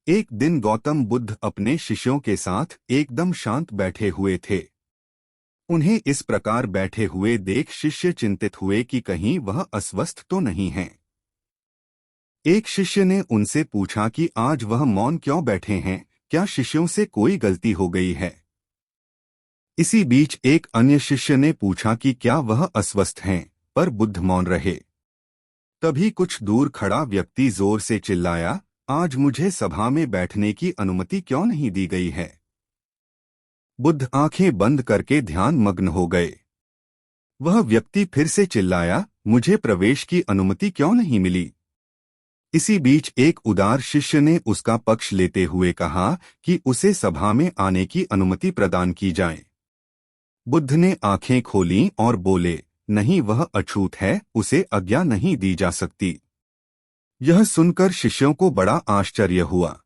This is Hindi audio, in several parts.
एक दिन गौतम बुद्ध अपने शिष्यों के साथ एकदम शांत बैठे हुए थे। उन्हें इस प्रकार बैठे हुए देख शिष्य चिंतित हुए कि कहीं वह अस्वस्थ तो नहीं हैं। एक शिष्य ने उनसे पूछा कि आज वह मौन क्यों बैठे हैं, क्या शिष्यों से कोई गलती हो गई है। इसी बीच एक अन्य शिष्य ने पूछा कि क्या वह अस्वस्थ हैं, पर बुद्ध मौन रहे। तभी कुछ दूर खड़ा व्यक्ति जोर से चिल्लाया, आज मुझे सभा में बैठने की अनुमति क्यों नहीं दी गई है। बुद्ध आंखें बंद करके ध्यान मग्न हो गए। वह व्यक्ति फिर से चिल्लाया, मुझे प्रवेश की अनुमति क्यों नहीं मिली। इसी बीच एक उदार शिष्य ने उसका पक्ष लेते हुए कहा कि उसे सभा में आने की अनुमति प्रदान की जाए। बुद्ध ने आंखें खोलीं और बोले, नहीं, वह अछूत है, उसे आज्ञा नहीं दी जा सकती। यह सुनकर शिष्यों को बड़ा आश्चर्य हुआ।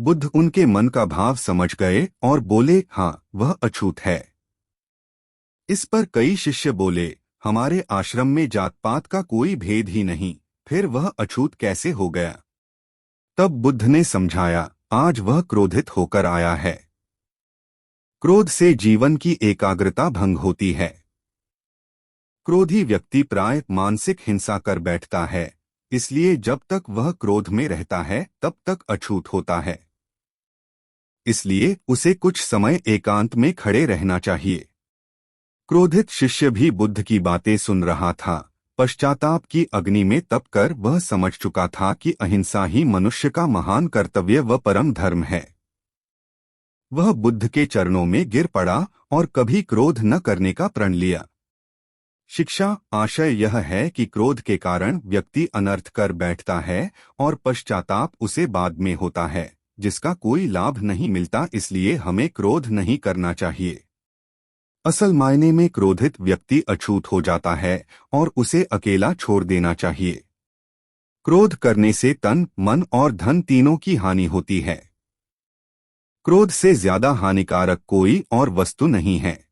बुद्ध उनके मन का भाव समझ गए और बोले, हाँ, वह अछूत है। इस पर कई शिष्य बोले, हमारे आश्रम में जात पात का कोई भेद ही नहीं, फिर वह अछूत कैसे हो गया। तब बुद्ध ने समझाया, आज वह क्रोधित होकर आया है। क्रोध से जीवन की एकाग्रता भंग होती है। क्रोधी व्यक्ति प्राय मानसिक हिंसा कर बैठता है, इसलिए जब तक वह क्रोध में रहता है तब तक अछूत होता है। इसलिए उसे कुछ समय एकांत में खड़े रहना चाहिए। क्रोधित शिष्य भी बुद्ध की बातें सुन रहा था। पश्चाताप की अग्नि में तपकर वह समझ चुका था कि अहिंसा ही मनुष्य का महान कर्तव्य व परम धर्म है। वह बुद्ध के चरणों में गिर पड़ा और कभी क्रोध न करने का प्रण लिया। शिक्षा आशय यह है कि क्रोध के कारण व्यक्ति अनर्थ कर बैठता है और पश्चाताप उसे बाद में होता है, जिसका कोई लाभ नहीं मिलता। इसलिए हमें क्रोध नहीं करना चाहिए। असल मायने में क्रोधित व्यक्ति अछूत हो जाता है और उसे अकेला छोड़ देना चाहिए। क्रोध करने से तन, मन और धन तीनों की हानि होती है। क्रोध से ज्यादा हानिकारक कोई और वस्तु नहीं है।